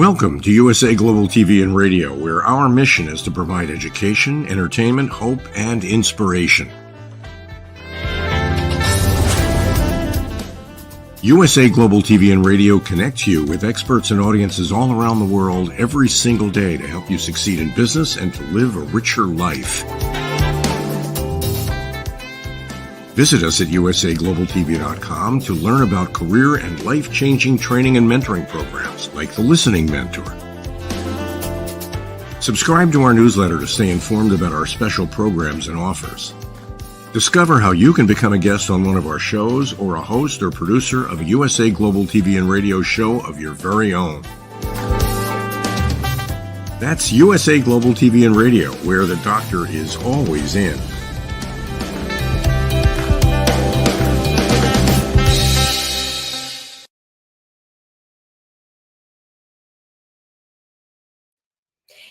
Welcome to USA Global TV and Radio, where our mission is to provide education, entertainment, hope, and inspiration. USA Global TV and Radio connects you with experts and audiences all around the world every single day to help you succeed in business and to live a richer life. Visit us at usaglobaltv.com to learn about career and life-changing training and mentoring programs like the Listening Mentor. Subscribe to our newsletter to stay informed about our special programs and offers. Discover how you can become a guest on one of our shows or a host or producer of a USA Global TV and Radio show of your very own. That's USA Global TV and Radio, where the doctor is always in.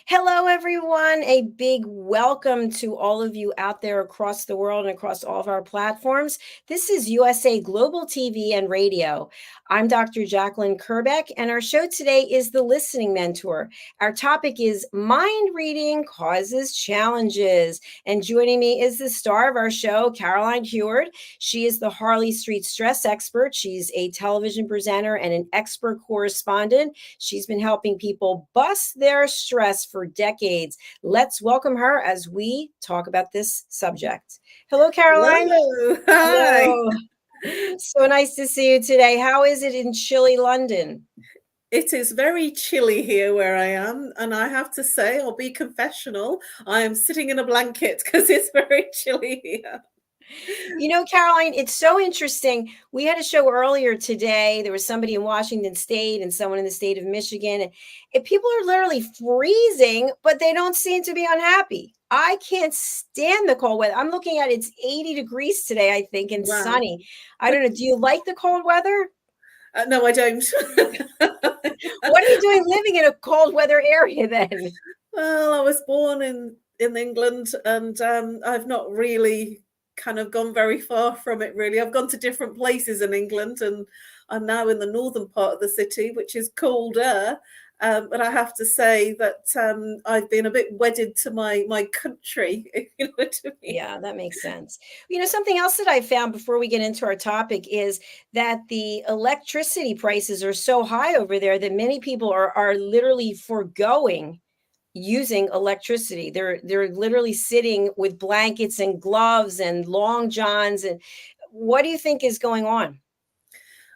Hello, everyone. A big welcome to all of you out there across the world and across all of our platforms. This is USA Global TV and Radio. I'm Dr. Jacalyn Kerbeck, and our show today is The Listening Mentor. Our topic is Mind Reading Causes Challenges. And joining me is the star of our show, Caroline.heward. She is the Harley Street stress expert. She's a television presenter and an expert correspondent. She's been helping people bust their stress for decades. Let's welcome her as we talk about this subject. Hello, Caroline. Hello. Hi. Hello. So nice to see you today. How is it in chilly London? It is very chilly here where I am, and I have to say, I'll be confessional, I am sitting in a blanket because it's very chilly here. You know, Caroline, it's so interesting. We had a show earlier today. There was somebody in Washington State and someone in the state of Michigan. And people are literally freezing, but they don't seem to be unhappy. I can't stand the cold weather. I'm looking at it's 80 degrees today, I think, and Wow. sunny. I don't know. Do you like the cold weather? No, I don't. What are you doing living in a cold weather area then? Well, I was born in England, and I've not really kind of gone very far from it, really. I've gone to different places in England, and I'm now in the northern part of the city, which is colder. But I have to say that I've been a bit wedded to my country, if you know what I mean. Yeah, that makes sense. You know, something else that I found before we get into our topic is that the electricity prices are so high over there that many people are literally foregoing using electricity. They're literally sitting with blankets and gloves and long johns. And what do you think is going on?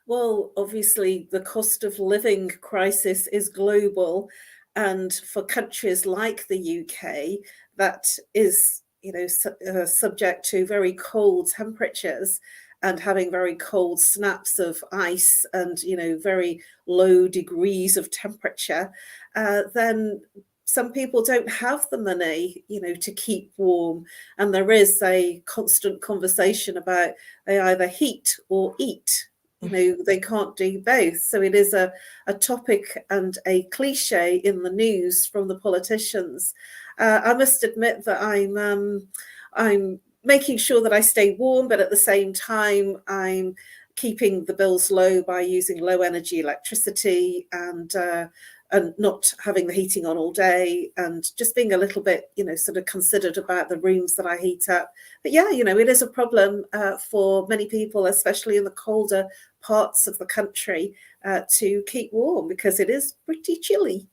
Well, obviously, the cost of living crisis is global. And for countries like the UK, that is, subject to very cold temperatures and having very cold snaps of ice and, very low degrees of temperature, then some people don't have the money, to keep warm. And there is a constant conversation about they either heat or eat. They can't do both. So it is a topic and a cliche in the news from the politicians. I must admit that I'm making sure that I stay warm, but at the same time, I'm keeping the bills low by using low energy electricity and not having the heating on all day, and just being a little bit, sort of considered about the rooms that I heat up. But yeah, it is a problem for many people, especially in the colder parts of the country, to keep warm because it is pretty chilly.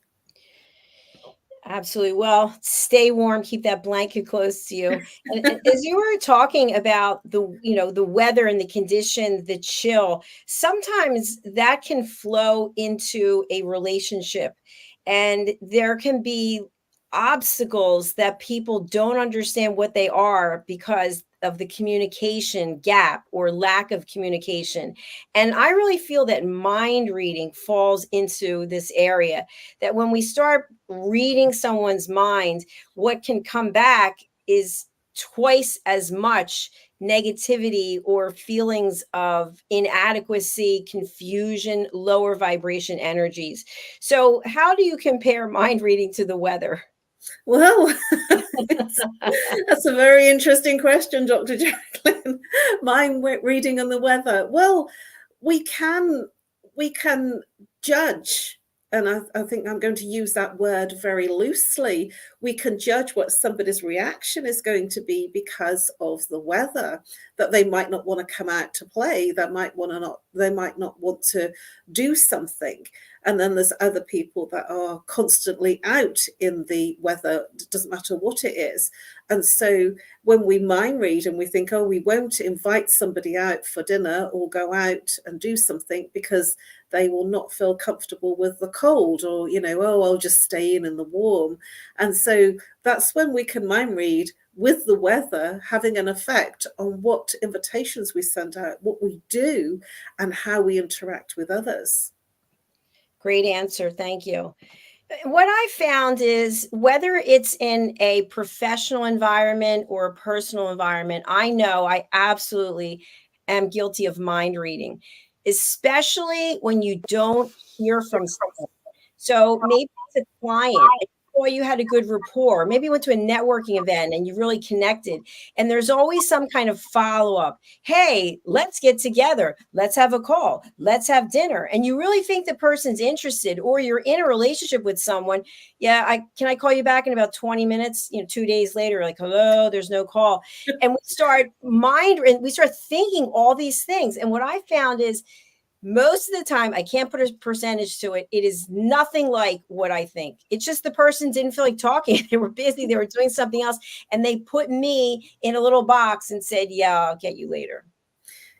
Absolutely. Well, stay warm, keep that blanket close to you. And as you were talking about the weather and the condition, the chill, sometimes that can flow into a relationship, and there can be obstacles that people don't understand what they are because of the communication gap or lack of communication. And I really feel that mind reading falls into this area, that when we start reading someone's mind, what can come back is twice as much negativity or feelings of inadequacy, confusion, lower vibration energies. So how do you compare mind reading to the weather? Well, that's a very interesting question, Dr. Jacalyn. Mind reading and the weather. Well, we can judge and I think I'm going to use that word very loosely, we can judge what somebody's reaction is going to be because of the weather, that they might not want to come out to play, they might not want to do something. And then there's other people that are constantly out in the weather, it doesn't matter what it is. And so when we mind read and we think, oh, we won't invite somebody out for dinner or go out and do something because they will not feel comfortable with the cold, or, oh, I'll just stay in the warm. And so that's when we can mind read with the weather having an effect on what invitations we send out, what we do, and how we interact with others. Great answer. Thank you. What I found is whether it's in a professional environment or a personal environment, I know I absolutely am guilty of mind reading, especially when you don't hear from someone. So maybe it's a client, or you had a good rapport. Maybe you went to a networking event and you really connected. And there's always some kind of follow-up. Hey, let's get together. Let's have a call. Let's have dinner. And you really think the person's interested, or you're in a relationship with someone. Yeah, can I call you back in about 20 minutes? 2 days later, like, hello, there's no call. And we start thinking all these things. And what I found is, most of the time, I can't put a percentage to it. It is nothing like what I think. It's just the person didn't feel like talking. They were busy. They were doing something else. And they put me in a little box and said, yeah, I'll get you later.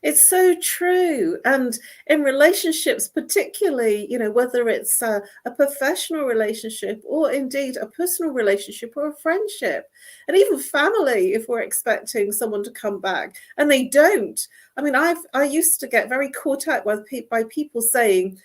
It's so true. And in relationships, particularly, whether it's a professional relationship or indeed a personal relationship or a friendship, and even family, if we're expecting someone to come back and they don't. I mean, I used to get very caught up by people saying,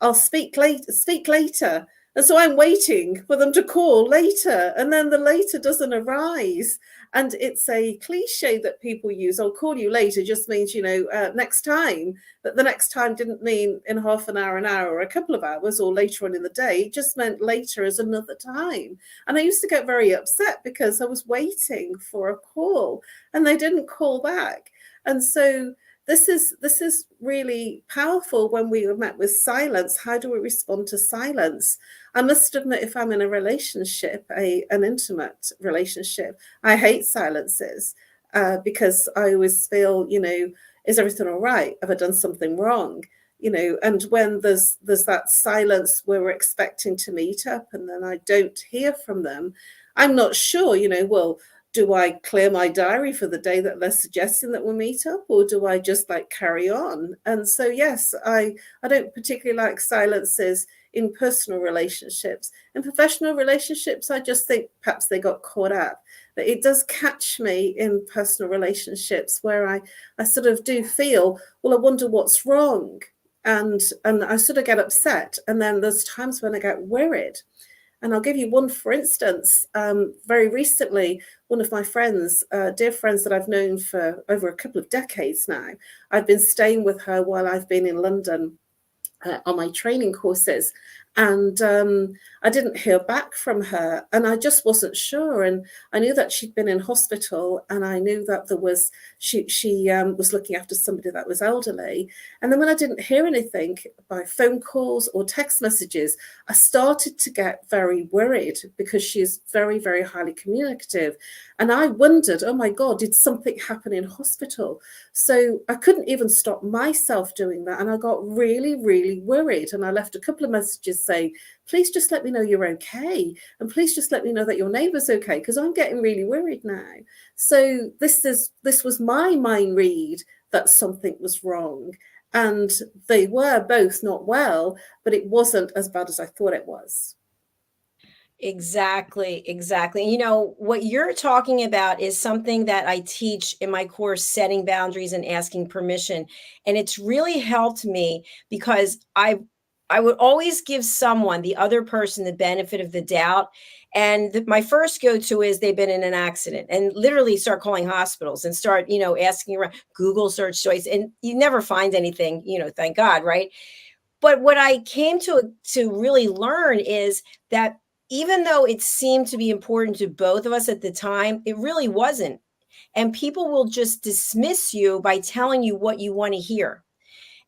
I'll speak later. And so I'm waiting for them to call later, and then the later doesn't arise. And it's a cliche that people use. I'll call you later just means, next time. But the next time didn't mean in half an hour, or a couple of hours, or later on in the day. It just meant later as another time. And I used to get very upset because I was waiting for a call and they didn't call back. And so this is really powerful when we are met with silence. How do we respond to silence? I must admit, if I'm in a relationship, an intimate relationship, I hate silences because I always feel, is everything all right? Have I done something wrong? And when there's that silence where we're expecting to meet up and then I don't hear from them, I'm not sure, well, do I clear my diary for the day that they're suggesting that we'll meet up, or do I just carry on? And so, yes, I don't particularly like silences in personal relationships. In professional relationships, I just think perhaps they got caught up. But it does catch me in personal relationships where I sort of do feel, well, I wonder what's wrong. And I sort of get upset. And then there's times when I get worried. And I'll give you one, for instance. Very recently, one of my friends, dear friends that I've known for over a couple of decades now, I've been staying with her while I've been in London on my training courses. And I didn't hear back from her, and I just wasn't sure. And I knew that she'd been in hospital, and I knew that she was looking after somebody that was elderly. And then when I didn't hear anything by phone calls or text messages, I started to get very worried because she's very, very highly communicative. And I wondered, oh my God, did something happen in hospital? So I couldn't even stop myself doing that. And I got really, really worried. And I left a couple of messages saying, please just let me know you're okay. And please just let me know that your neighbour's okay, because I'm getting really worried now. So this was my mind read that something was wrong. And they were both not well, but it wasn't as bad as I thought it was. Exactly. What you're talking about is something that I teach in my course, Setting Boundaries and Asking Permission. And it's really helped me because I would always give someone, the other person, the benefit of the doubt. And my first go-to is they've been in an accident, and literally start calling hospitals and start, asking around, Google search choice, and you never find anything, thank God, right? But what I came to really learn is that even though it seemed to be important to both of us at the time, it really wasn't. And people will just dismiss you by telling you what you want to hear.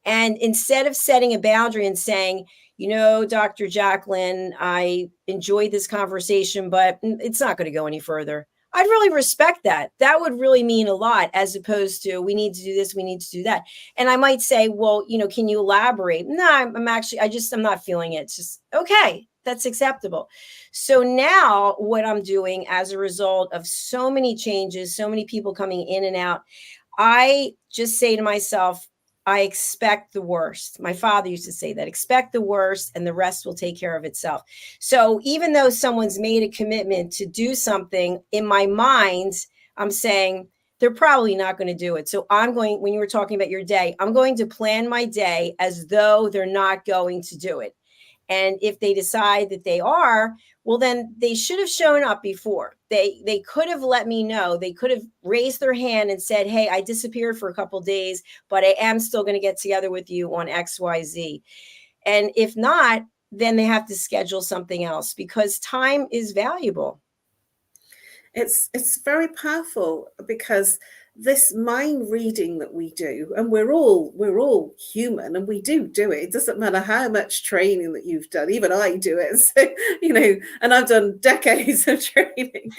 And instead of setting a boundary and saying, Dr. Jacalyn, I enjoyed this conversation, but it's not going to go any further. I'd really respect that. That would really mean a lot, as opposed to we need to do this, we need to do that. And I might say, well, can you elaborate? No, I'm not feeling it. It's just, okay, that's acceptable. So now what I'm doing as a result of so many changes, so many people coming in and out, I just say to myself, I expect the worst. My father used to say that, expect the worst and the rest will take care of itself. So even though someone's made a commitment to do something, in my mind, I'm saying they're probably not going to do it. So when you were talking about your day, I'm going to plan my day as though they're not going to do it. And if they decide that they are, well, then they should have shown up before. They could have let me know. They could have raised their hand and said, hey, I disappeared for a couple of days, but I am still going to get together with you on XYZ. And if not, then they have to schedule something else, because time is valuable. It's very powerful, because this mind reading that we do, and we're all human, and we do it. It doesn't matter how much training that you've done. Even I do it. So, and I've done decades of training,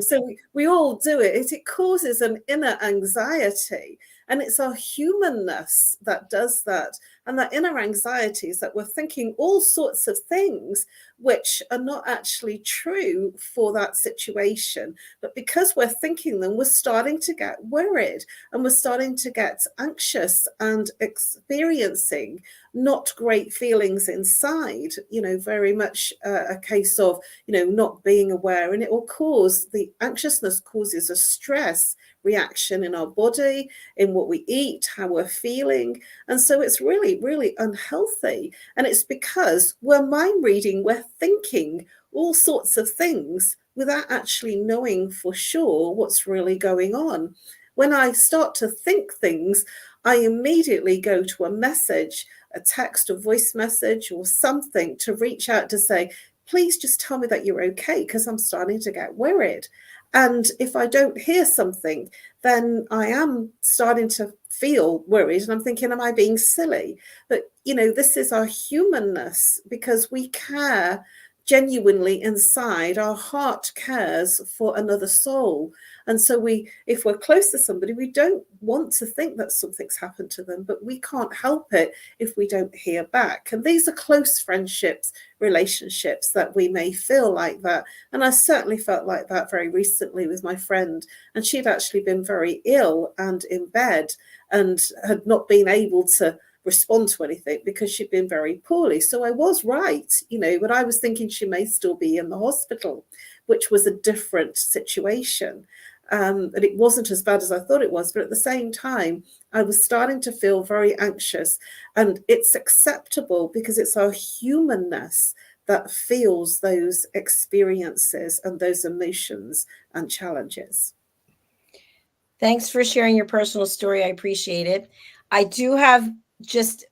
so we all do it. It causes an inner anxiety, and it's our humanness that does that. And that inner anxiety is that we're thinking all sorts of things which are not actually true for that situation. But because we're thinking them, we're starting to get worried, and we're starting to get anxious and experiencing not great feelings inside, very much a case of, not being aware. And it will cause, the anxiousness causes a stress reaction in our body, in what we eat, how we're feeling. And so it's really, really unhealthy. And it's because we're mind reading, we're thinking all sorts of things without actually knowing for sure what's really going on. When I start to think things, I immediately go to a message, a text, a voice message, or something to reach out to say, please just tell me that you're okay, because I'm starting to get worried. And if I don't hear something, then I am starting to feel worried, and I'm thinking, am I being silly? But, this is our humanness, because we care genuinely inside. Our heart cares for another soul. And so if we're close to somebody, we don't want to think that something's happened to them, but we can't help it if we don't hear back. And these are close friendships, relationships, that we may feel like that. And I certainly felt like that very recently with my friend. And she'd actually been very ill and in bed, and had not been able to respond to anything because she'd been very poorly. So I was right, but I was thinking she may still be in the hospital, which was a different situation. And it wasn't as bad as I thought it was. But at the same time, I was starting to feel very anxious. And it's acceptable, because it's our humanness that feels those experiences and those emotions and challenges. Thanks for sharing your personal story. I appreciate it. I do have just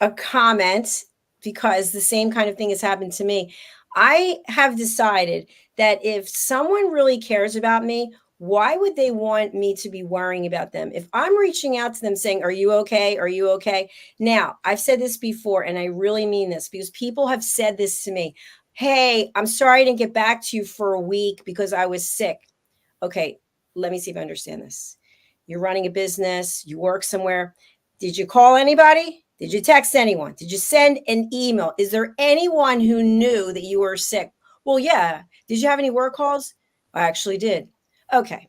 a comment, because the same kind of thing has happened to me. I have decided that if someone really cares about me, why would they want me to be worrying about them? If I'm reaching out to them saying, are you okay? Are you okay? Now, I've said this before, and I really mean this, because people have said this to me. Hey, I'm sorry I didn't get back to you for a week because I was sick. Okay, let me see if I understand this. You're running a business, you work somewhere. Did you call anybody? Did you text anyone? Did you send an email? Is there anyone who knew that you were sick? Well, yeah. Did you have any work calls? I actually did. Okay.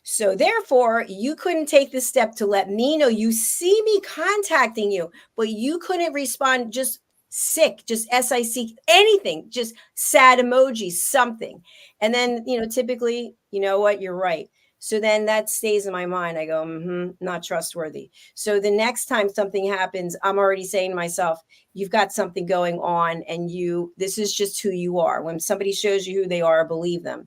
So therefore, you couldn't take the step to let me know. You see me contacting you, but you couldn't respond. Just sick, just SIC, anything, just sad emoji, something. And then, typically, you know what? You're right. So then that stays in my mind. I go, not trustworthy. So the next time something happens, I'm already saying to myself, you've got something going on, and this is just who you are. When somebody shows you who they are, believe them.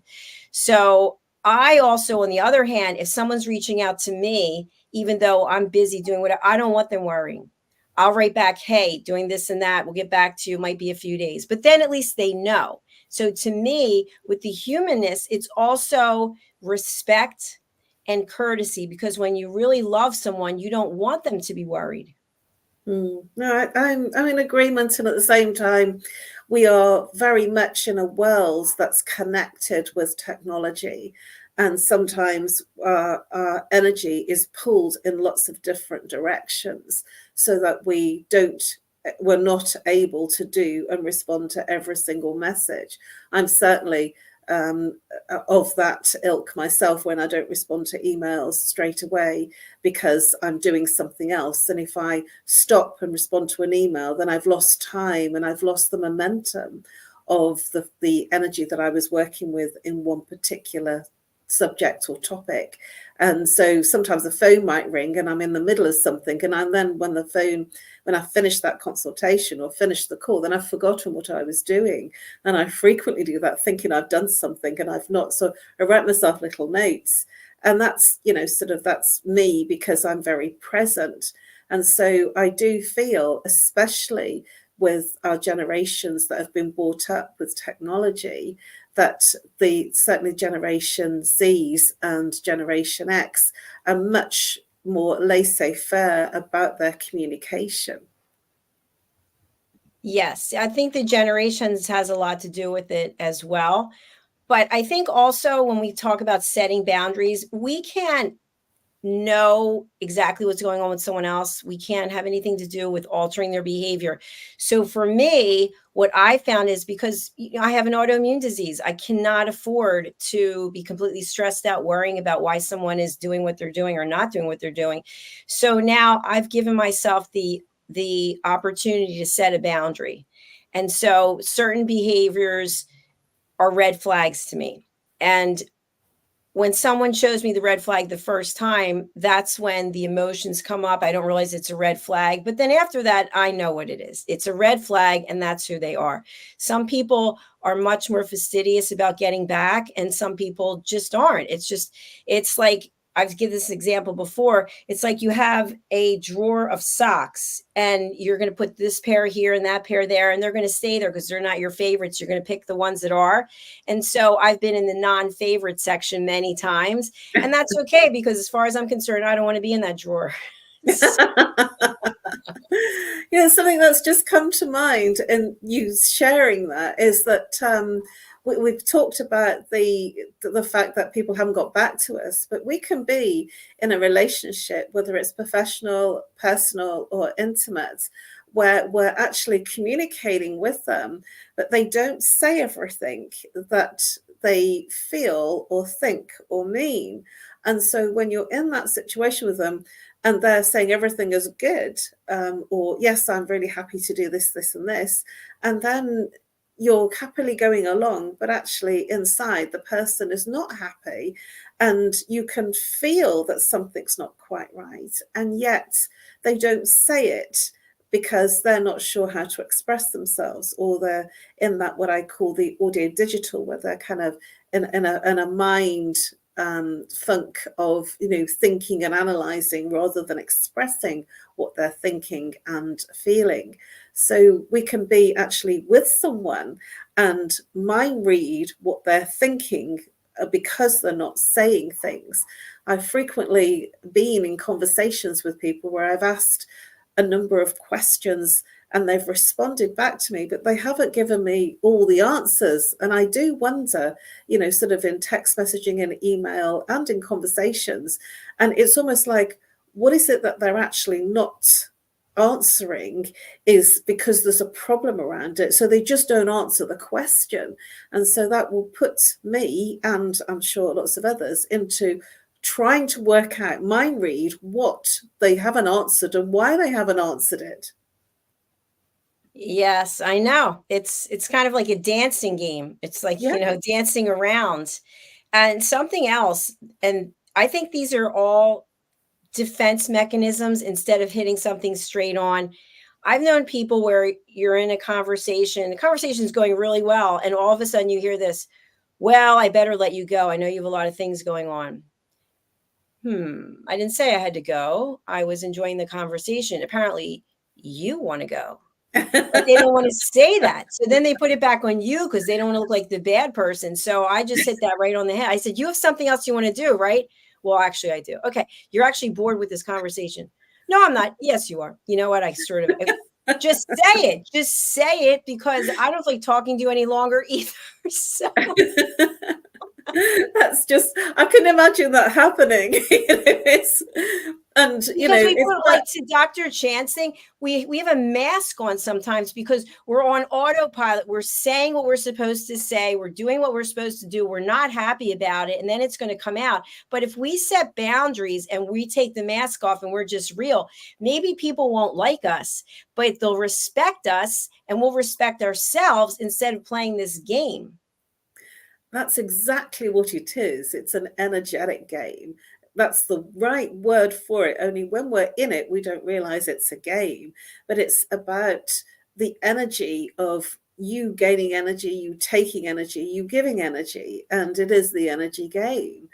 So I also, on the other hand, if someone's reaching out to me, even though I'm busy doing whatever, I don't want them worrying. I'll write back, hey, doing this and that. We'll get back to you. Might be a few days, but then at least they know. So to me, with the humanness, it's also respect and courtesy, because when you really love someone, you don't want them to be worried. No, I'm in agreement, and at the same time, we are very much in a world that's connected with technology, and sometimes our energy is pulled in lots of different directions, so that we're not able to do and respond to every single message. I'm certainly of that ilk myself when I don't respond to emails straight away because I'm doing something else. And if I stop and respond to an email, then I've lost time and I've lost the momentum of the energy that I was working with in one particular subject or topic. And so sometimes the phone might ring and I'm in the middle of something, and then when I finish that consultation or finish the call, then I've forgotten what I was doing. And I frequently do that, thinking I've done something and I've not. So I write myself little notes, and that's, that's me, because I'm very present. And so I do feel, especially with our generations that have been brought up with technology, that certainly Generation Zs and Generation X are much more laissez-faire about their communication. Yes, I think the generations has a lot to do with it as well. But I think also when we talk about setting boundaries, we can't know exactly what's going on with someone else. We can't have anything to do with altering their behavior. So for me, what I found is, because I have an autoimmune disease, I cannot afford to be completely stressed out worrying about why someone is doing what they're doing or not doing what they're doing. So now I've given myself the opportunity to set a boundary. And so certain behaviors are red flags to me. And when someone shows me the red flag the first time, that's when the emotions come up. I don't realize it's a red flag. But then after that, I know what it is. It's a red flag, and that's who they are. Some people are much more fastidious about getting back, and some people just aren't. It's like, I've given this example before. It's like you have a drawer of socks and you're going to put this pair here and that pair there, and they're going to stay there because they're not your favorites. You're going to pick the ones that are. And so I've been in the non-favorite section many times, and that's okay, because as far as I'm concerned, I don't want to be in that drawer. Yeah, something that's just come to mind and you sharing that is that we've talked about the fact that people haven't got back to us, but we can be in a relationship, whether it's professional, personal, or intimate, where we're actually communicating with them, but they don't say everything that they feel or think or mean. And so when you're in that situation with them and they're saying everything is good, or yes, I'm really happy to do this, this, and this, and then you're happily going along, but actually inside the person is not happy, and you can feel that something's not quite right, and yet they don't say it because they're not sure how to express themselves, or they're in that what I call the audio digital, where they're kind of in a mind funk of thinking and analyzing rather than expressing what they're thinking and feeling. So we can be actually with someone and mind read what they're thinking because they're not saying things. I've frequently been in conversations with people where I've asked a number of questions and they've responded back to me, but they haven't given me all the answers. And I do wonder, sort of in text messaging and email and in conversations, and it's almost like, what is it that they're actually not answering is because there's a problem around it. So they just don't answer the question. And so that will put me, and I'm sure lots of others, into trying to work out, mind read what they haven't answered and why they haven't answered it. Yes, I know. It's kind of like a dancing game. It's like, dancing around. And something else, and I think these are all defense mechanisms instead of hitting something straight on. I've known people where you're in a conversation, the conversation's going really well, and all of a sudden you hear this, well, I better let you go. I know you have a lot of things going on. I didn't say I had to go. I was enjoying the conversation. Apparently you want to go. But they don't want to say that. So then they put it back on you because they don't want to look like the bad person. So I just hit that right on the head. I said, you have something else you want to do, right? Well, actually, I do. Okay. You're actually bored with this conversation. No, I'm not. Yes, you are. You know what? Just say it. Just say it, because I don't like talking to you any longer either. So That's just, I can imagine that happening. And because we it's put, like, to Dr. Chan's thing, we have a mask on sometimes because we're on autopilot. We're saying what we're supposed to say. We're doing what we're supposed to do. We're not happy about it, and then it's going to come out. But if we set boundaries and we take the mask off and we're just real, maybe people won't like us, but they'll respect us and we'll respect ourselves instead of playing this game. That's exactly what it is. It's an energetic game. That's the right word for it. Only when we're in it, we don't realize it's a game. But it's about the energy of you gaining energy, you taking energy, you giving energy. And it is the energy game.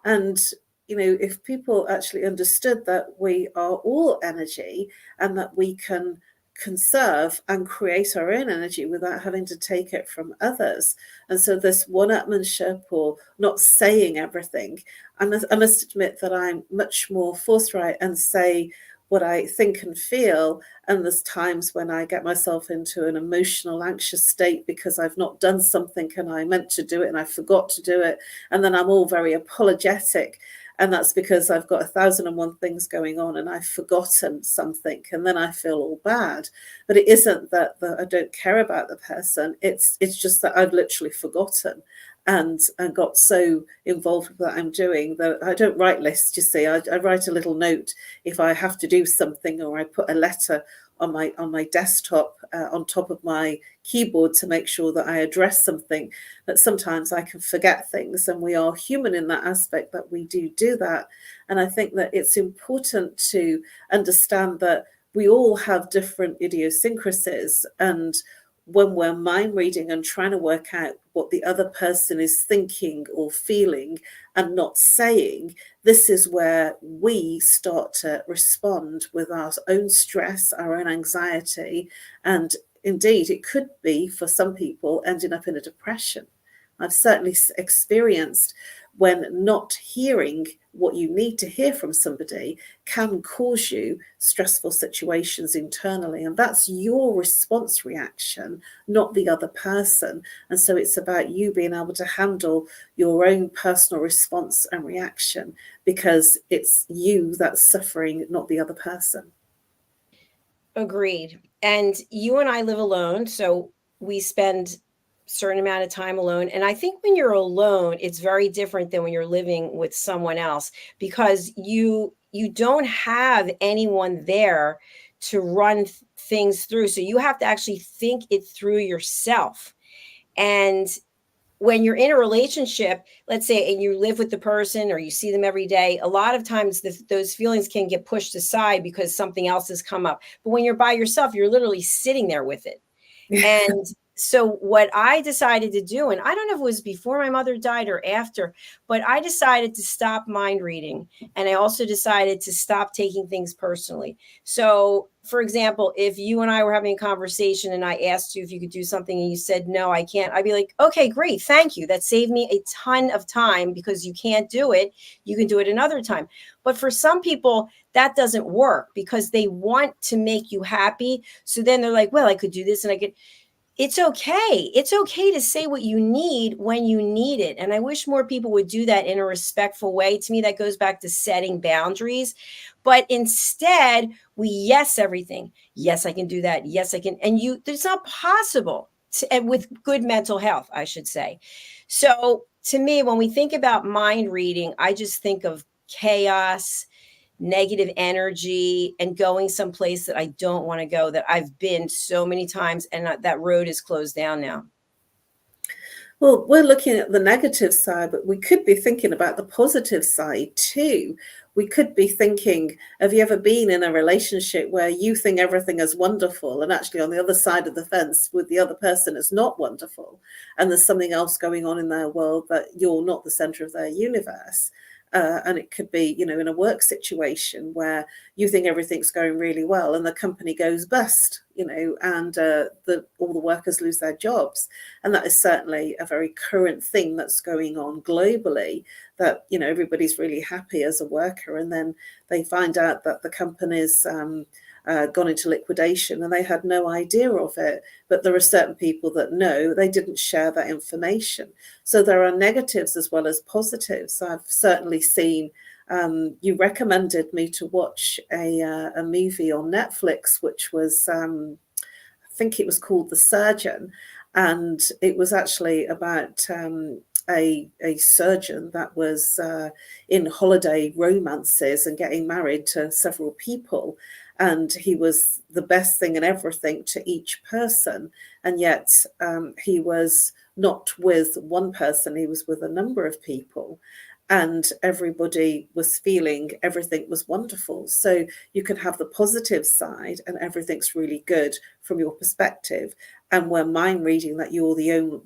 And, if people actually understood that we are all energy and that we can conserve and create our own energy without having to take it from others. And so this one-upmanship or not saying everything, I must admit that I'm much more forthright and say what I think and feel. And there's times when I get myself into an emotional, anxious state because I've not done something and I meant to do it and I forgot to do it. And then I'm all very apologetic. And that's because I've got 1,001 things going on and I've forgotten something, and then I feel all bad. But it isn't that I don't care about the person. It's just that I've literally forgotten and got so involved with what I'm doing that I don't write lists. You see, I write a little note if I have to do something, or I put a letter on my desktop on top of my keyboard to make sure that I address something. But sometimes I can forget things, and we are human in that aspect, that we do that. And I think that it's important to understand that we all have different idiosyncrasies, and when we're mind reading and trying to work out what the other person is thinking or feeling and not saying, this is where we start to respond with our own stress, our own anxiety. And indeed, it could be for some people ending up in a depression. I've certainly experienced when not hearing what you need to hear from somebody can cause you stressful situations internally. And that's your response reaction, not the other person. And so it's about you being able to handle your own personal response and reaction, because it's you that's suffering, not the other person. Agreed. And you and I live alone, so we spend certain amount of time alone. And I think when you're alone, it's very different than when you're living with someone else, because you don't have anyone there to run things through. So you have to actually think it through yourself. And when you're in a relationship, let's say, and you live with the person or you see them every day, a lot of times those feelings can get pushed aside because something else has come up. But when you're by yourself, you're literally sitting there with it. And so what I decided to do, and I don't know if it was before my mother died or after, but I decided to stop mind reading. And I also decided to stop taking things personally. So, for example, if you and I were having a conversation and I asked you if you could do something and you said, no, I can't, I'd be like, okay, great. Thank you. That saved me a ton of time, because you can't do it. You can do it another time. But for some people, that doesn't work because they want to make you happy. So then they're like, well, I could do this and I could. It's okay. It's okay to say what you need when you need it. And I wish more people would do that in a respectful way. To me, that goes back to setting boundaries. But instead, we yes everything. Yes, I can do that. Yes, I can. And it's not possible and with good mental health, I should say. So to me, when we think about mind reading, I just think of chaos, negative energy, and going someplace that I don't want to go, that I've been so many times, and that road is closed down now. Well, we're looking at the negative side, but we could be thinking about the positive side too. We could be thinking, have you ever been in a relationship where you think everything is wonderful, and actually on the other side of the fence with the other person is not wonderful, and there's something else going on in their world that you're not the center of their universe? And it could be, in a work situation where you think everything's going really well and the company goes bust, and all the workers lose their jobs. And that is certainly a very current thing that's going on globally, that, everybody's really happy as a worker, and then they find out that the company's gone into liquidation and they had no idea of it. But there are certain people that know, they didn't share that information. So there are negatives as well as positives. I've certainly seen, you recommended me to watch a movie on Netflix, which was, I think it was called The Surgeon. And it was actually about a surgeon that was in holiday romances and getting married to several people. And he was the best thing and everything to each person. And yet he was not with one person, he was with a number of people. And everybody was feeling everything was wonderful. So you can have the positive side and everything's really good from your perspective. And we're mind reading that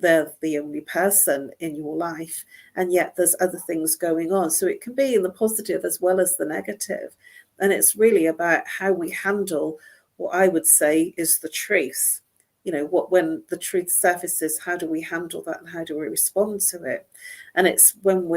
they're the only person in your life. And yet there's other things going on. So it can be in the positive as well as the negative. And it's really about how we handle what I would say is the truth. When the truth surfaces, how do we handle that and how do we respond to it? And it's when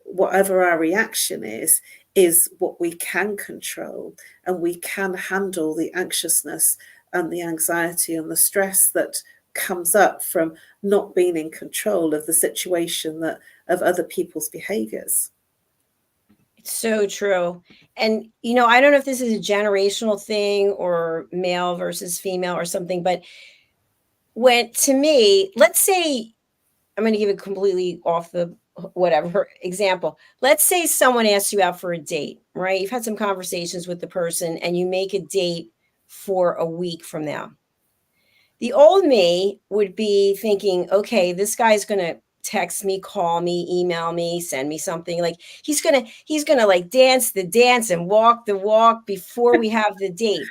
whatever our reaction is what we can control, and we can handle the anxiousness and the anxiety and the stress that comes up from not being in control of the situation of other people's behaviors. It's so true. And, I don't know if this is a generational thing or male versus female or something, but to me, let's say, I'm going to give a completely off the whatever example. Let's say someone asks you out for a date, right? You've had some conversations with the person and you make a date for a week from now. The old me would be thinking, okay, this guy's going to text me, call me, email me, send me something. Like he's gonna like dance the dance and walk the walk before we have the date.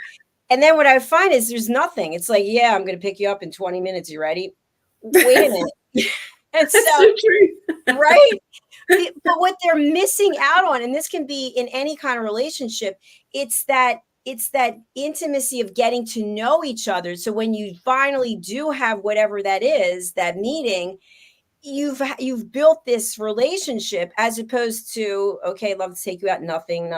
And then what I find is there's nothing. It's like, yeah, I'm gonna pick you up in 20 minutes. You ready? Wait a minute. And so true. Right. But what they're missing out on, and this can be in any kind of relationship, it's that intimacy of getting to know each other. So when you finally do have whatever that is, that meeting, you've built this relationship, as opposed to, okay, love to take you out, nothing,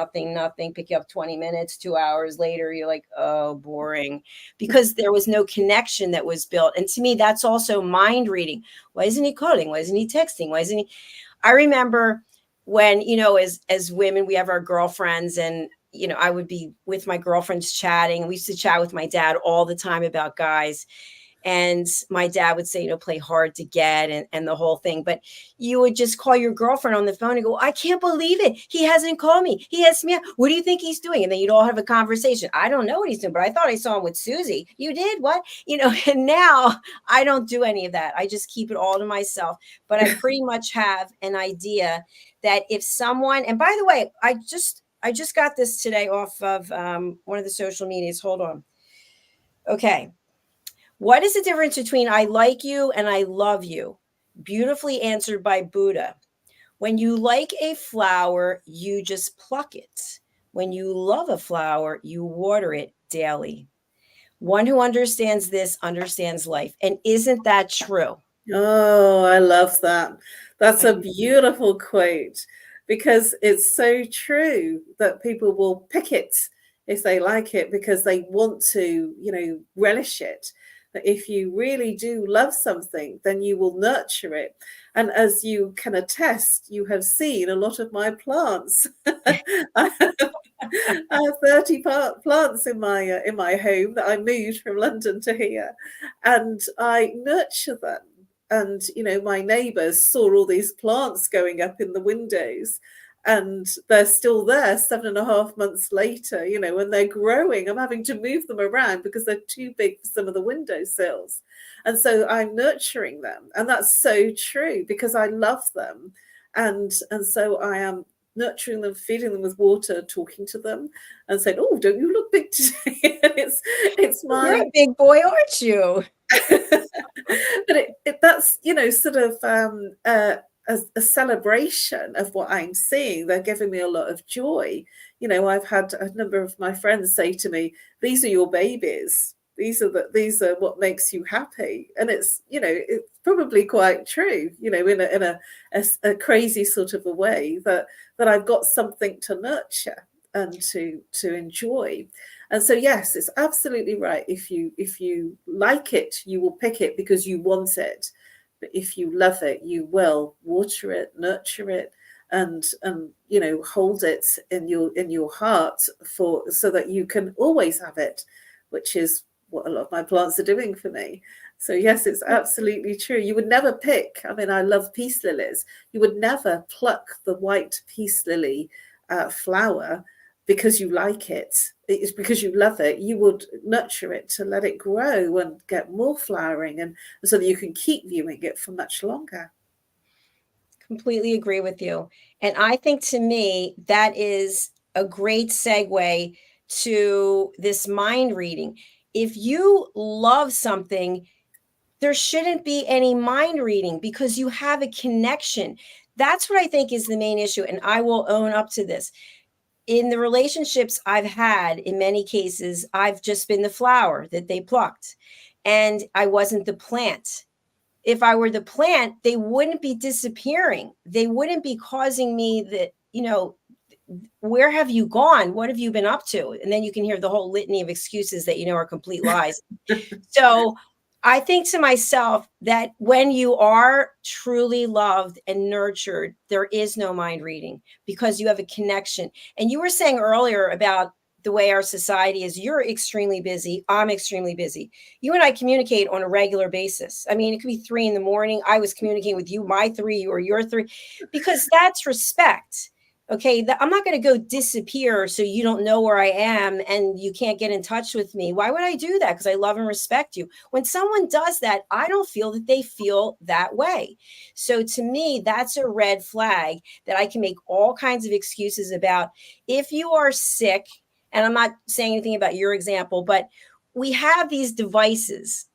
pick you up 20 minutes, 2 hours later, you're like, oh, boring, because there was no connection that was built. And to me, that's also mind reading. Why isn't he calling? Why isn't he texting? Why isn't he? I remember when, as women, we have our girlfriends, and I would be with my girlfriends chatting. We used to chat with my dad all the time about guys. And my dad would say, play hard to get and the whole thing. But you would just call your girlfriend on the phone and go, I can't believe it. He hasn't called me. He asked me, what do you think he's doing? And then you'd all have a conversation. I don't know what he's doing, but I thought I saw him with Susie. You did? What? And now I don't do any of that. I just keep it all to myself. But I pretty much have an idea that if someone, and by the way, I just got this today off of one of the social medias. Hold on. Okay. What is the difference between I like you and I love you? Beautifully answered by Buddha. When you like a flower, you just pluck it. When you love a flower, you water it daily. One who understands this understands life. And isn't that true? Oh, I love that. That's a beautiful quote, because it's so true that people will pick it if they like it because they want to, relish it. That if you really do love something, then you will nurture it. And as you can attest, you have seen a lot of my plants. I have 30 plants in my home that I moved from London to here, and I nurture them. And, my neighbours saw all these plants going up in the windows, and they're still there 7.5 months later, and they're growing. I'm having to move them around because they're too big for some of the windowsills. And so I'm nurturing them. And that's so true, because I love them. And so I am nurturing them, feeding them with water, talking to them and saying, oh, don't you look big today? It's my... You're a big boy, aren't you? But that's, sort of a celebration of what I'm seeing. They're giving me a lot of joy. You know, I've had a number of my friends say to me, these are your babies. These are what makes you happy. And it's, you know, it's probably quite true, you know, in a crazy sort of a way, that I've got something to nurture and to enjoy. And so, yes, it's absolutely right. If you like it, you will pick it because you want it. But if you love it, you will water it, nurture it, and you know, hold it in your heart so that you can always have it, which is what a lot of my plants are doing for me. So yes, it's absolutely true. You would never pick, I mean, I love peace lilies. You would never pluck the white peace lily flower because you like it. It's because you love it. You would nurture it to let it grow and get more flowering, and so that you can keep viewing it for much longer. Completely agree with you. And I think, to me, that is a great segue to this mind reading. If you love something, there shouldn't be any mind reading because you have a connection. That's what I think is the main issue. And I will own up to this. In the relationships I've had, in many cases, I've just been the flower that they plucked, and I wasn't the plant. If I were the plant, they wouldn't be disappearing. They wouldn't be causing me that, you know, where have you gone? What have you been up to? And then you can hear the whole litany of excuses that, you know, are complete lies. So I think to myself that when you are truly loved and nurtured, there is no mind reading because you have a connection. And you were saying earlier about the way our society is. You're extremely busy. I'm extremely busy. You and I communicate on a regular basis. I mean, it could be 3 a.m. I was communicating with you, my 3 or your 3, because that's respect. Okay, I'm not going to go disappear so you don't know where I am and you can't get in touch with me. Why would I do that? Because I love and respect you. When someone does that, I don't feel that they feel that way. So to me, that's a red flag that I can make all kinds of excuses about. If you are sick, and I'm not saying anything about your example, but we have these devices,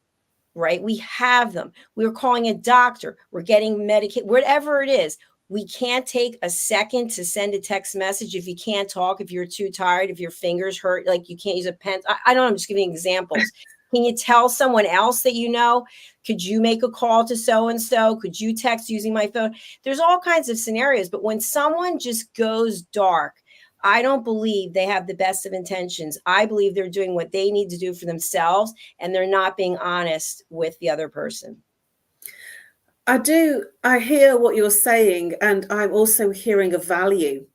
right? We have them. We're calling a doctor. We're getting medicated, whatever it is. We can't take a second to send a text message if you can't talk, if you're too tired, if your fingers hurt, like you can't use a pen. I don't know. I'm just giving examples. Can you tell someone else that you know? Could you make a call to so-and-so? Could you text using my phone? There's all kinds of scenarios. But when someone just goes dark, I don't believe they have the best of intentions. I believe they're doing what they need to do for themselves, and they're not being honest with the other person. I hear what you're saying, and I'm also hearing a value.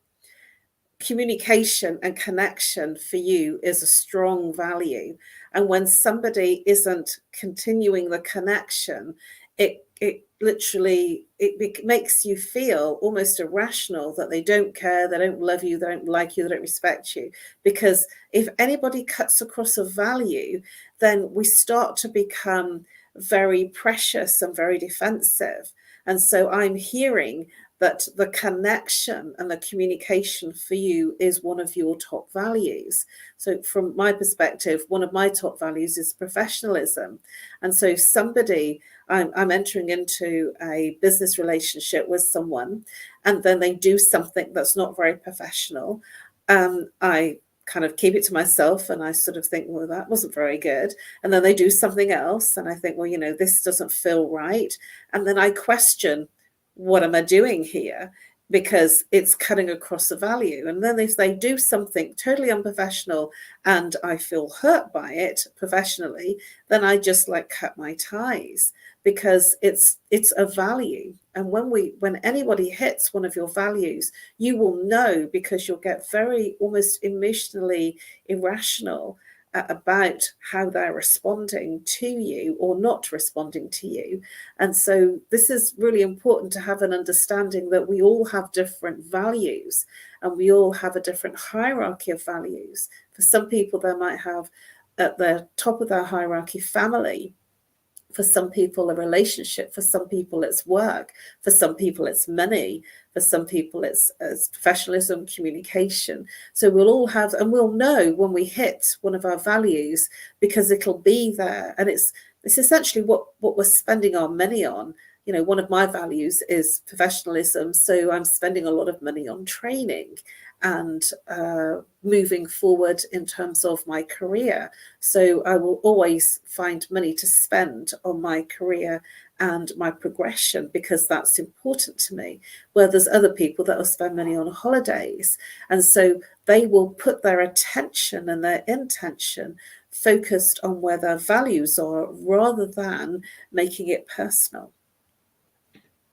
Communication and connection for you is a strong value. And when somebody isn't continuing the connection, it literally makes you feel almost irrational that they don't care, they don't love you, they don't like you, they don't respect you. Because if anybody cuts across a value, then we start to become very precious and very defensive. And so I'm hearing that the connection and the communication for you is one of your top values. So from my perspective, one of my top values is professionalism. And so I'm entering into a business relationship with someone, and then they do something that's not very professional. I kind of keep it to myself, and I sort of think, well, that wasn't very good. And then they do something else, and I think, well, you know, this doesn't feel right. And then I question, what am I doing here? Because it's cutting across a value. And then if they do something totally unprofessional and I feel hurt by it professionally, then I just like cut my ties, because it's a value. And when anybody hits one of your values, you will know, because you'll get very almost emotionally irrational about how they're responding to you or not responding to you. And so this is really important, to have an understanding that we all have different values, and we all have a different hierarchy of values. For some people, they might have at the top of their hierarchy family. For some people, a relationship. For some people, it's work. For some people, it's money. For some people, it's professionalism, communication. So we'll all have, and we'll know when we hit one of our values, because it'll be there. And it's essentially what we're spending our money on. one of my values is professionalism. So I'm spending a lot of money on training and moving forward in terms of my career. So I will always find money to spend on my career and my progression, because that's important to me. Where there's other people that will spend money on holidays. And so they will put their attention and their intention focused on where their values are, rather than making it personal.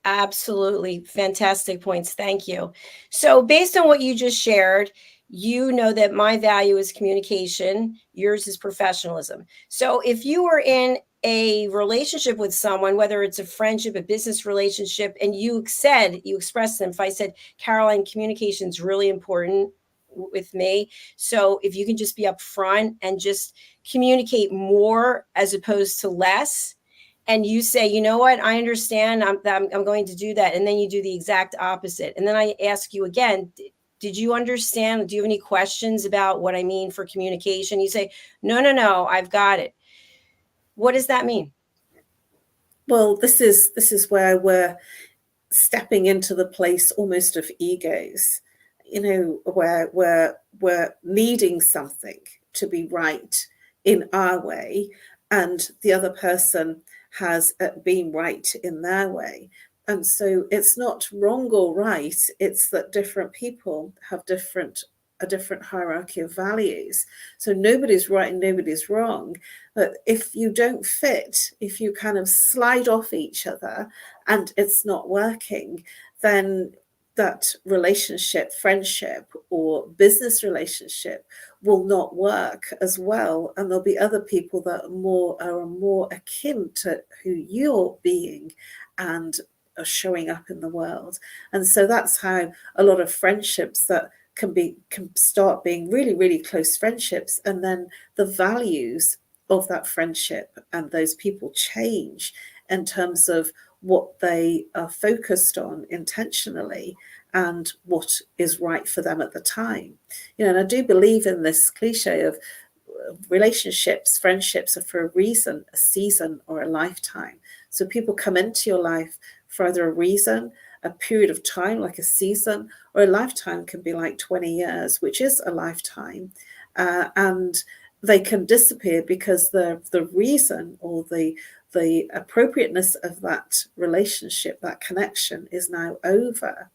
Absolutely. Fantastic points. Thank you. So, based on what you just shared, you know that my value is communication, yours is professionalism. So, if you were in a relationship with someone, whether it's a friendship, a business relationship, and you expressed them, if I said, Caroline, communication is really important with me. So, if you can just be upfront and just communicate more as opposed to less, and you say, you know what, I understand, I'm going to do that. And then you do the exact opposite. And then I ask you again, did you understand? Do you have any questions about what I mean for communication? You say, no, I've got it. What does that mean? Well, this is where we're stepping into the place almost of egos, where we're needing something to be right in our way, and the other person has been right in their way. And so it's not wrong or right, it's that different people have a different hierarchy of values. So nobody's right and nobody's wrong. But if you don't fit, if you kind of slide off each other and it's not working, then that relationship, friendship, or business relationship will not work as well. And there'll be other people that are more akin to who you're being and are showing up in the world. And so that's how a lot of friendships that can start being really, really close friendships, and then the values of that friendship and those people change in terms of what they are focused on intentionally and what is right for them at the time. And I do believe in this cliche of relationships, friendships are for a reason, a season, or a lifetime. So people come into your life for either a reason, a period of time, like a season, or a lifetime can be like 20 years, which is a lifetime. And they can disappear because the reason or the appropriateness of that relationship, that connection, is now over.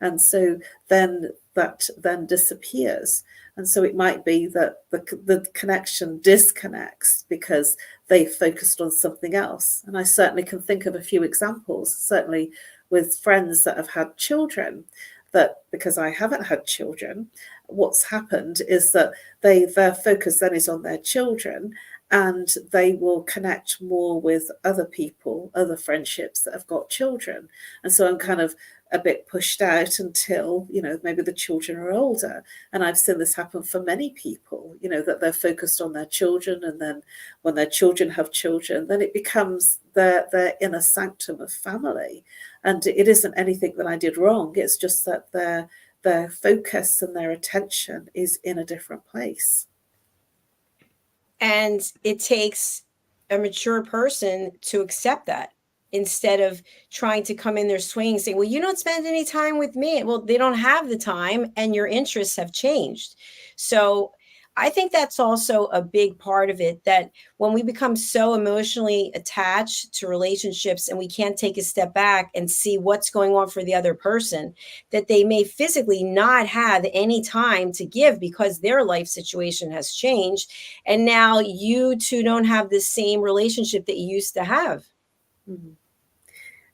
And so then that then disappears. And so it might be that the connection disconnects because they focused on something else. And I certainly can think of a few examples, certainly with friends that have had children, that because I haven't had children, what's happened is that their focus then is on their children, and they will connect more with other people, other friendships that have got children. And so I'm kind of a bit pushed out until, maybe the children are older. And I've seen this happen for many people, that they're focused on their children. And then when their children have children, then it becomes their inner sanctum of family. And it isn't anything that I did wrong. It's just that their focus and their attention is in a different place. And it takes a mature person to accept that, instead of trying to come in their swing saying, well, you don't spend any time with me. Well, they don't have the time and your interests have changed. So I think that's also a big part of it, that when we become so emotionally attached to relationships and we can't take a step back and see what's going on for the other person, that they may physically not have any time to give because their life situation has changed. And now you two don't have the same relationship that you used to have. Mm-hmm.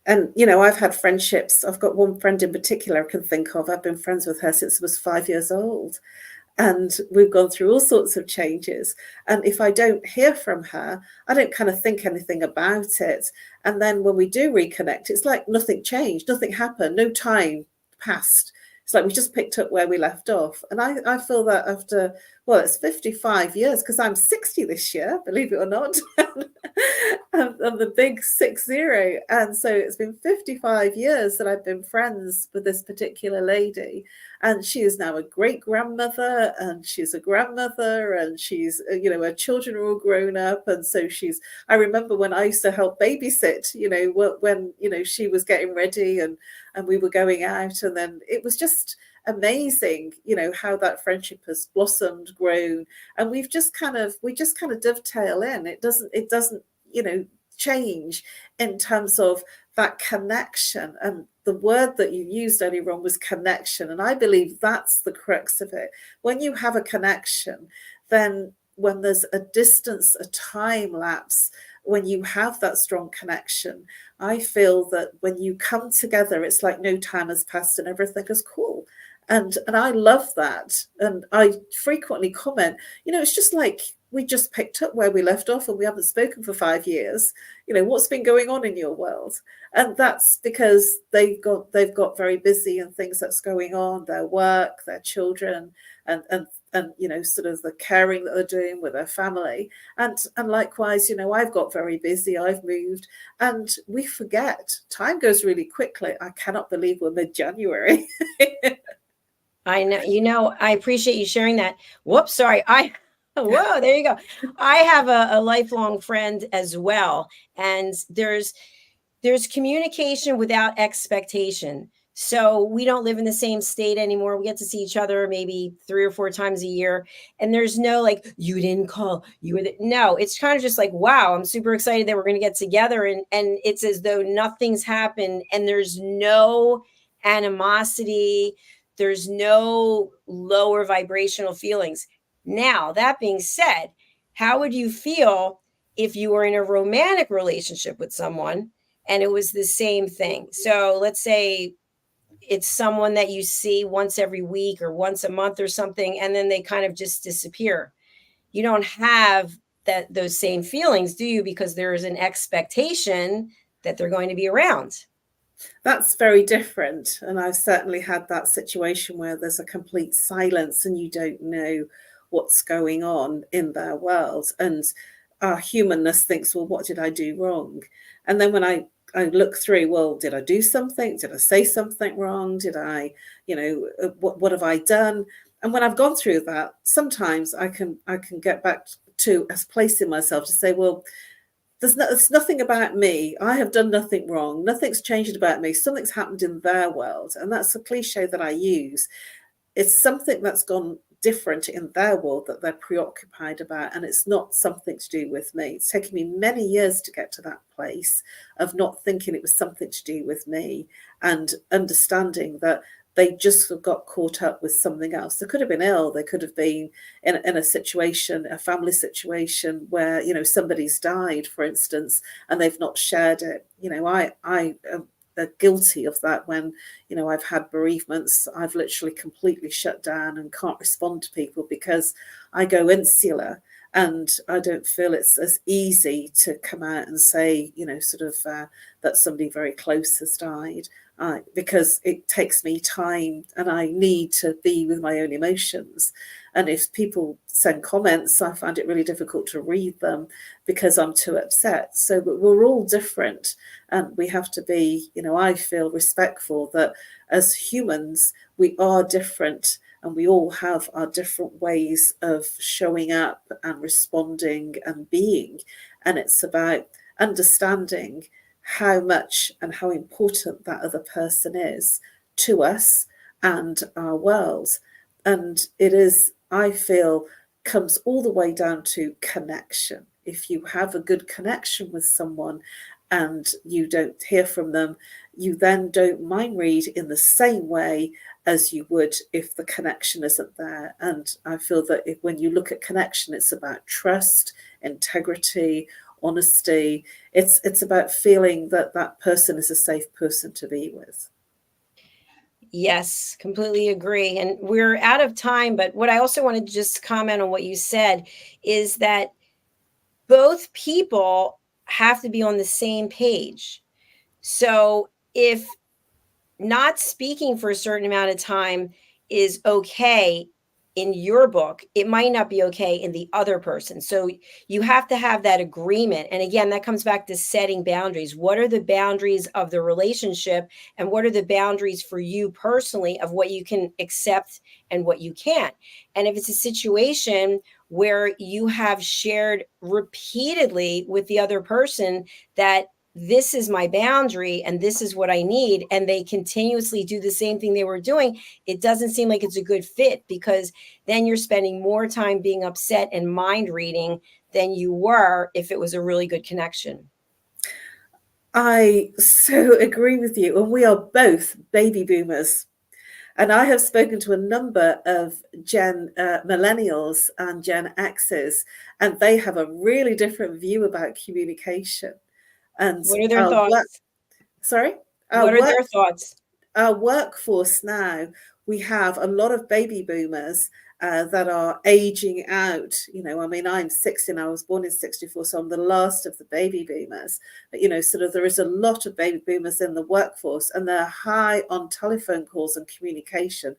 And, I've had friendships. I've got one friend in particular I can think of. I've been friends with her since I was 5 years old. And we've gone through all sorts of changes. And if I don't hear from her, I don't kind of think anything about it. And then when we do reconnect, it's like nothing changed, nothing happened, no time passed. It's like we just picked up where we left off. And I feel that after, it's 55 years, because I'm 60 this year, believe it or not. I'm the big 60. And so it's been 55 years that I've been friends with this particular lady. And she is now a great grandmother, and she's a grandmother, and she's, her children are all grown up. And so I remember when I used to help babysit, when, she was getting ready and we were going out. And then it was just amazing, how that friendship has blossomed, grown. And we just kind of dovetail in. It doesn't, change in terms of that connection. And the word that you used earlier on was connection. And I believe that's the crux of it. When you have a connection, then when there's a distance, a time lapse, when you have that strong connection, I feel that when you come together, it's like no time has passed and everything is cool. And I love that. And I frequently comment, it's just like we just picked up where we left off and we haven't spoken for 5 years. What's been going on in your world? And that's because they've got very busy and things that's going on, their work, their children, and sort of the caring that they're doing with their family. And likewise, I've got very busy, I've moved, and we forget. Time goes really quickly. I cannot believe we're mid-January. I know, I appreciate you sharing that. Whoops, sorry. Whoa, there you go. I have a lifelong friend as well. And there's communication without expectation. So we don't live in the same state anymore. We get to see each other maybe 3 or 4 times a year. And there's no like, you didn't call, no, it's kind of just like, wow, I'm super excited that we're going to get together. And it's as though nothing's happened and there's no animosity. There's no lower vibrational feelings. Now, that being said, how would you feel if you were in a romantic relationship with someone and it was the same thing? So let's say it's someone that you see once every week or once a month or something, and then they kind of just disappear. You don't have those same feelings, do you? Because there is an expectation that they're going to be around. That's very different. And I've certainly had that situation where there's a complete silence and you don't know what's going on in their world. And our humanness thinks, well, what did I do wrong? And then when I look through, well, did I do something? Did I say something wrong? Did I, what have I done? And when I've gone through that, sometimes I can get back to a place in myself to say, well, it's nothing about me. I have done nothing wrong. Nothing's changed about me. Something's happened in their world. And that's a cliche that I use. It's something that's gone different in their world that they're preoccupied about. And it's not something to do with me. It's taken me many years to get to that place of not thinking it was something to do with me and understanding that they just got caught up with something else. They could have been ill. They could have been in a situation, a family situation where, somebody's died, for instance, and they've not shared it. I am guilty of that when, I've had bereavements. I've literally completely shut down and can't respond to people because I go insular. And I don't feel it's as easy to come out and say, that somebody very close has died. Because it takes me time and I need to be with my own emotions. And if people send comments, I find it really difficult to read them because I'm too upset. So but we're all different and we have to be, I feel respectful that as humans, we are different and we all have our different ways of showing up and responding and being. And it's about understanding how much and how important that other person is to us and our world. And it is, I feel, comes all the way down to connection. If you have a good connection with someone and you don't hear from them, you then don't mind read in the same way as you would if the connection isn't there. And I feel that when you look at connection, it's about trust, integrity, honesty. It's about feeling that that person is a safe person to be with. Yes, completely agree. And we're out of time, but what I also wanted to just comment on what you said is that both people have to be on the same page. So if not speaking for a certain amount of time is okay, in your book, it might not be okay in the other person. So you have to have that agreement. And again, that comes back to setting boundaries. What are the boundaries of the relationship? And what are the boundaries for you personally of what you can accept and what you can't? And if it's a situation where you have shared repeatedly with the other person that this is my boundary and this is what I need, and they continuously do the same thing they were doing, it doesn't seem like it's a good fit, because then you're spending more time being upset and mind reading than you were if it was a really good connection. I so agree with you. And we are both baby boomers. And I have spoken to a number of millennials and Gen X's, and they have a really different view about communication. And What are their thoughts? sorry? What are their thoughts? Our workforce now, we have a lot of baby boomers that are aging out. I mean, I'm 60 and I was born in 64, so I'm the last of the baby boomers. But, sort of there is a lot of baby boomers in the workforce, and they're high on telephone calls and communication.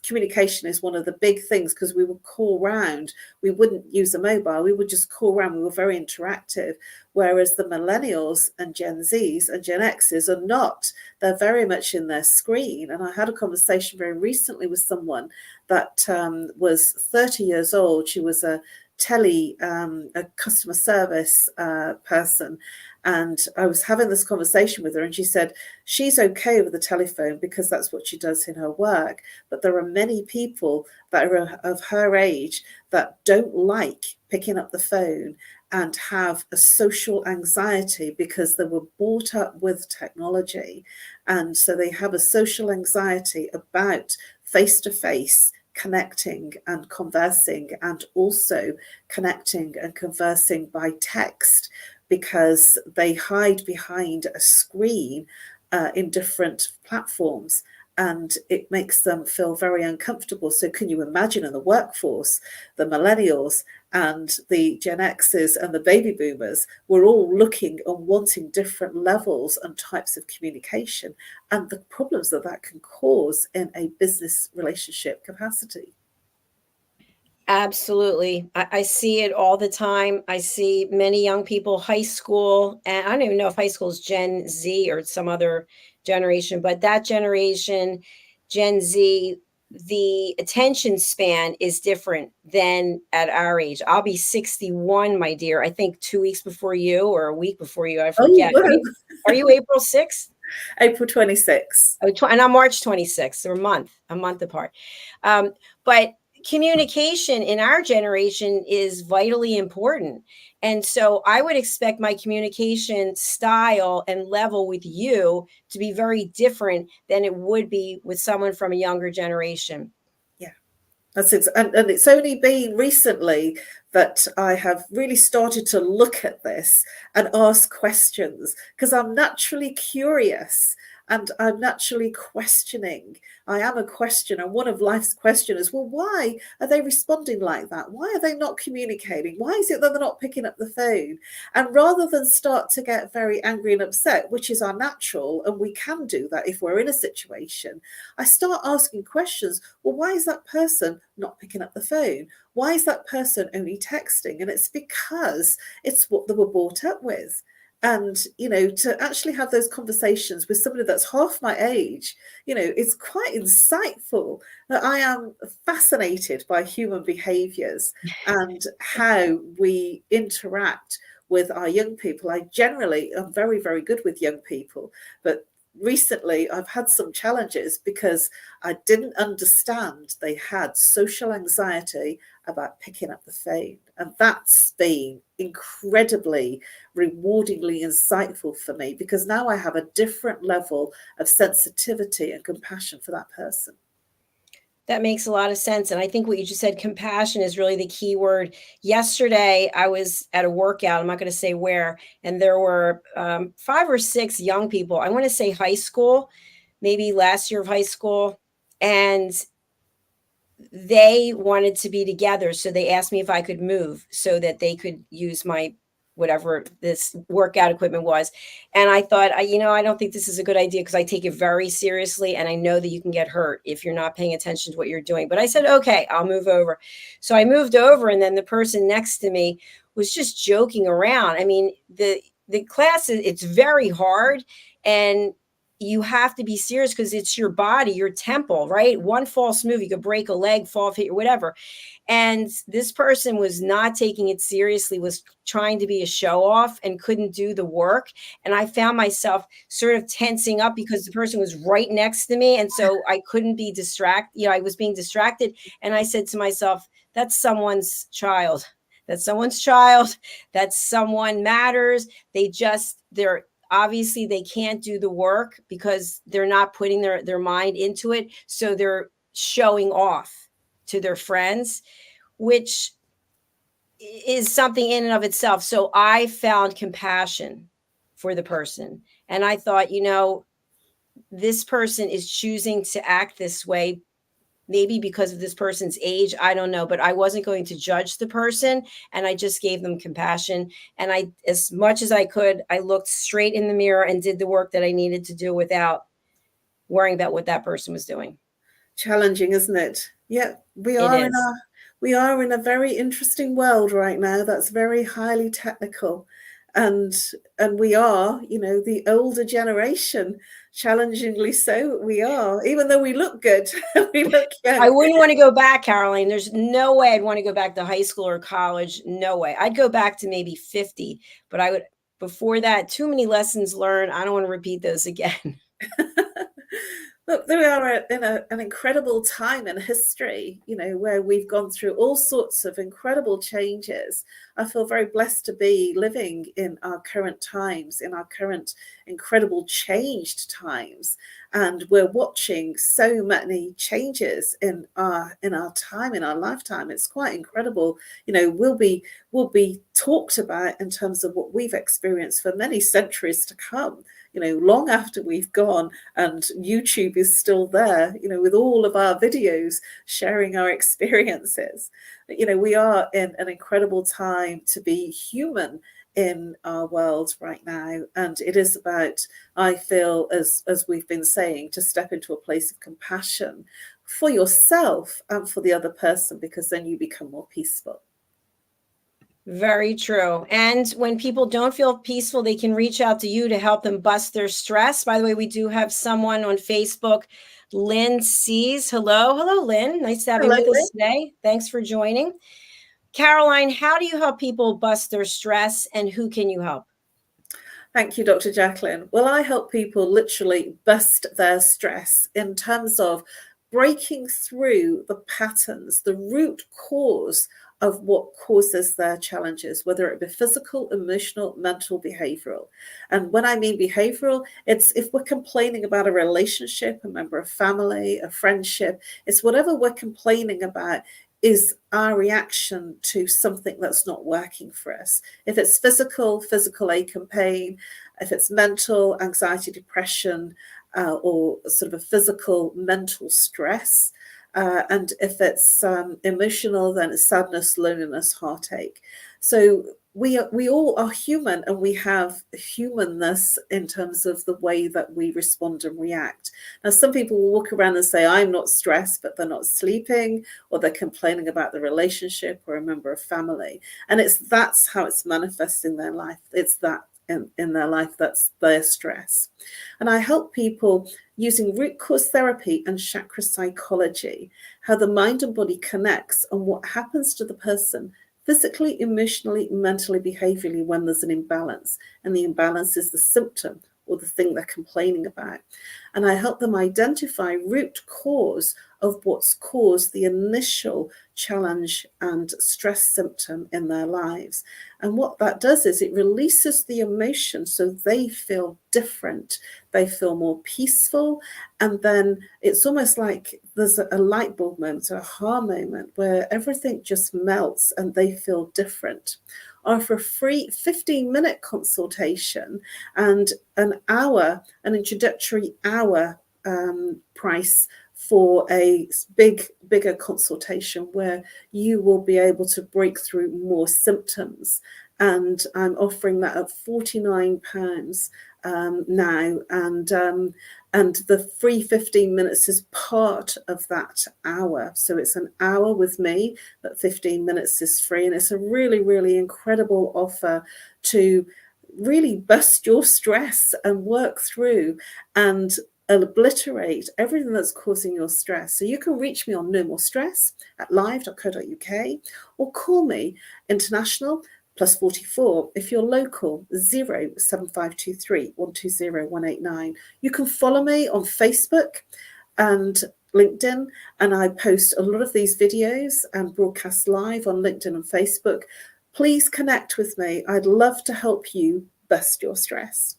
Communication is one of the big things, because we would call round. We wouldn't use a mobile. We would just call round. We were very interactive. Whereas the millennials and Gen Zs and Gen Xs are not. They're very much in their screen. And I had a conversation very recently with someone that was 30 years old. She was a customer service person. And I was having this conversation with her, and she said she's okay with the telephone because that's what she does in her work. But there are many people that are of her age that don't like picking up the phone and have a social anxiety because they were brought up with technology. And so they have a social anxiety about face-to-face connecting and conversing, and also connecting and conversing by text, because they hide behind a screen in different platforms, and it makes them feel very uncomfortable. So can you imagine in the workforce, the millennials and the Gen X's and the baby boomers were all looking and wanting different levels and types of communication, and the problems that that can cause in a business relationship capacity. Absolutely. I see it all the time. I see many young people, high school, and I don't even know if high school is Gen Z or some other generation, but that generation, Gen Z, the attention span is different than at our age. I'll be 61, my dear. I think 2 weeks before you, or a week before you. I forget. Oh, are you April 6th? April 26th. And I'm March 26th, or a month apart. But communication in our generation is vitally important. And so I would expect my communication style and level with you to be very different than it would be with someone from a younger generation. Yeah, and it's only been recently that I have really started to look at this and ask questions, because I'm naturally curious and I'm naturally questioning. I am a questioner. One of life's questions is, well, why are they responding like that? Why are they not communicating? Why is it that they're not picking up the phone? And rather than start to get very angry and upset, which is our natural, and we can do that if we're in a situation, I start asking questions. Well, why is that person not picking up the phone? Why is that person only texting? And it's because it's what they were brought up with. And, to actually have those conversations with somebody that's half my age, it's quite insightful. That I am fascinated by human behaviors and how we interact with our young people. I generally am very, very good with young people, but recently I've had some challenges because I didn't understand they had social anxiety about picking up the phone. And that's been incredibly rewardingly insightful for me, because now I have a different level of sensitivity and compassion for that person. That makes a lot of sense. And I think what you just said, compassion, is really the key word. Yesterday, I was at a workout, I'm not going to say where, and there were 5 or 6 young people. I want to say high school, maybe last year of high school. And they wanted to be together. So they asked me if I could move so that they could use my whatever this workout equipment was. And I thought, I don't think this is a good idea because I take it very seriously. And I know that you can get hurt if you're not paying attention to what you're doing. But I said, okay, I'll move over. So I moved over, and then the person next to me was just joking around. I mean, the class, it's very hard, and you have to be serious because it's your body, your temple, right? One false move, you could break a leg, fall, hit, or whatever. And this person was not taking it seriously, was trying to be a show off and couldn't do the work. And I found myself sort of tensing up because the person was right next to me. And so I couldn't be distracted. I was being distracted. And I said to myself, that's someone's child. That's someone's child. That someone matters. They're obviously they can't do the work because they're not putting their mind into it. So they're showing off to their friends, which is something in and of itself. So I found compassion for the person. And I thought, this person is choosing to act this way, maybe because of this person's age. I don't know, but I wasn't going to judge the person. And I just gave them compassion. And as much as I could, I looked straight in the mirror and did the work that I needed to do without worrying about what that person was doing. Challenging, isn't it? Yeah, we are in a very interesting world right now that's very highly technical, and we are, the older generation, challengingly so. We are, even though we look good, we look young. I wouldn't want to go back, Caroline. There's no way I'd want to go back to high school or college. No way. I'd go back to maybe 50, but I would. Before that, too many lessons learned. I don't want to repeat those again. Look, we are in an incredible time in history, where we've gone through all sorts of incredible changes. I feel very blessed to be living in our current times, in our current incredible changed times. And we're watching so many changes in our time, in our lifetime. It's quite incredible. Will be talked about in terms of what we've experienced for many centuries to come. Long after we've gone, and YouTube is still there, with all of our videos sharing our experiences. We are in an incredible time to be human in our world right now. And it is about, I feel, as we've been saying, to step into a place of compassion for yourself and for the other person, because then you become more peaceful. Very true. And when people don't feel peaceful, they can reach out to you to help them bust their stress. By the way, we do have someone on Facebook, Lynn Sees. Hello, Lynn. Nice to have you with us today. Thanks for joining. Caroline, how do you help people bust their stress, and who can you help? Thank you, Dr. Jacalyn. Well, I help people literally bust their stress in terms of breaking through the patterns, the root cause of what causes their challenges, whether it be physical, emotional, mental, behavioral. And when I mean behavioral, it's if we're complaining about a relationship, a member of family, a friendship, it's whatever we're complaining about is our reaction to something that's not working for us. If it's physical ache and pain. If it's mental, anxiety, depression, or sort of a physical, mental stress. And if it's emotional, then it's sadness, loneliness, heartache. So we all are human, and we have humanness in terms of the way that we respond and react. Now, some people will walk around and say, I'm not stressed, but they're not sleeping, or they're complaining about the relationship or a member of family. And that's how it's manifesting in their life. It's that in their life, that's their stress. And I help people using root cause therapy and chakra psychology, how the mind and body connects and what happens to the person physically, emotionally, mentally, behaviorally when there's an imbalance. And the imbalance is the symptom or the thing they're complaining about. And I help them identify root cause of what's caused the initial challenge and stress symptom in their lives. And what that does is it releases the emotion so they feel different. They feel more peaceful. And then it's almost like there's a light bulb moment, a aha moment, where everything just melts and they feel different. Or for a free 15-minute consultation and an introductory hour price for a bigger consultation where you will be able to break through more symptoms and I'm offering that at £49 now, and the free 15 minutes is part of that hour. So it's an hour with me, but 15 minutes is free, and it's a really, really incredible offer to really bust your stress and work through and obliterate everything that's causing your stress. So you can reach me on nomorestress at live.co.uk, or call me international +44 if you're local 07523 120 189. You can follow me on Facebook and LinkedIn, and I post a lot of these videos and broadcast live on LinkedIn and Facebook. Please connect with me. I'd love to help you bust your stress.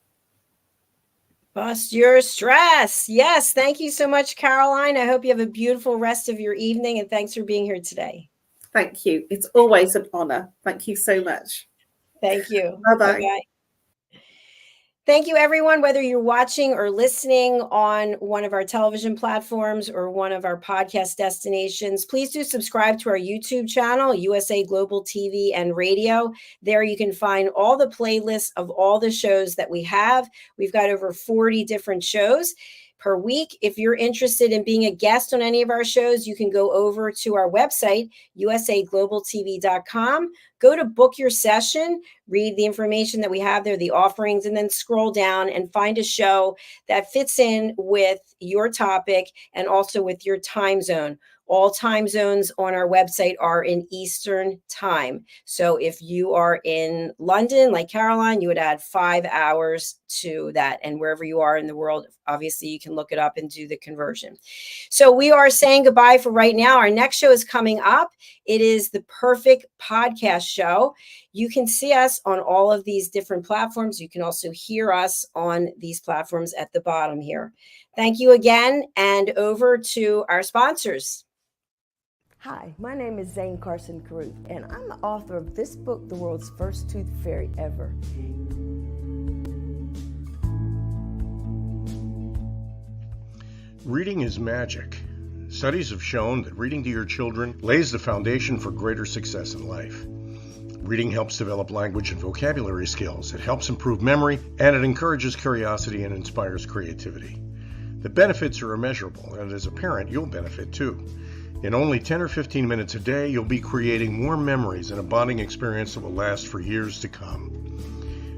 Bust your stress. Yes. Thank you so much, Caroline. I hope you have a beautiful rest of your evening, and thanks for being here today. Thank you. It's always an honor. Thank you so much. Thank you. Bye-bye. Bye-bye. Thank you, everyone, whether you're watching or listening on one of our television platforms or one of our podcast destinations. Please do subscribe to our YouTube channel, USA Global TV and Radio. There you can find all the playlists of all the shows that we have. We've got over 40 different shows per week. If you're interested in being a guest on any of our shows, you can go over to our website, usaglobaltv.com, go to book your session, read the information that we have there, the offerings, and then scroll down and find a show that fits in with your topic and also with your time zone. All time zones on our website are in Eastern time. So if you are in London, like Caroline, you would add 5 hours to that. And wherever you are in the world, obviously you can look it up and do the conversion. So we are saying goodbye for right now. Our next show is coming up. It is the Perfect Podcast Show. You can see us on all of these different platforms. You can also hear us on these platforms at the bottom here. Thank you again, and over to our sponsors. Hi, my name is Zane Carson Caruth, and I'm the author of this book, The World's First Tooth Fairy Ever. Reading is magic. Studies have shown that reading to your children lays the foundation for greater success in life. Reading helps develop language and vocabulary skills. It helps improve memory, and it encourages curiosity and inspires creativity. The benefits are immeasurable, and as a parent, you'll benefit too. In only 10 or 15 minutes a day, you'll be creating warm memories and a bonding experience that will last for years to come.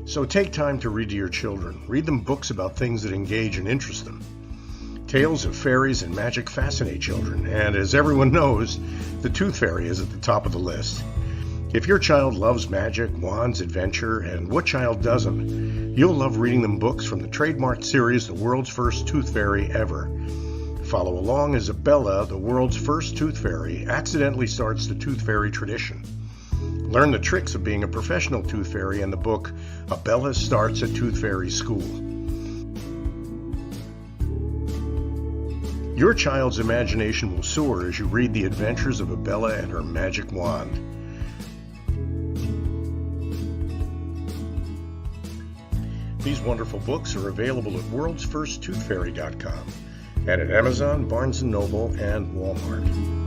So take time to read to your children. Read them books about things that engage and interest them. Tales of fairies and magic fascinate children, and as everyone knows, the Tooth Fairy is at the top of the list. If your child loves magic, wands, adventure, and what child doesn't, you'll love reading them books from the trademarked series, The World's First Tooth Fairy Ever. Follow along as Abella, the world's first tooth fairy, accidentally starts the tooth fairy tradition. Learn the tricks of being a professional tooth fairy in the book, Abella Starts a Tooth Fairy School. Your child's imagination will soar as you read the adventures of Abella and her magic wand. These wonderful books are available at worldsfirsttoothfairy.com and at Amazon, Barnes & Noble, and Walmart.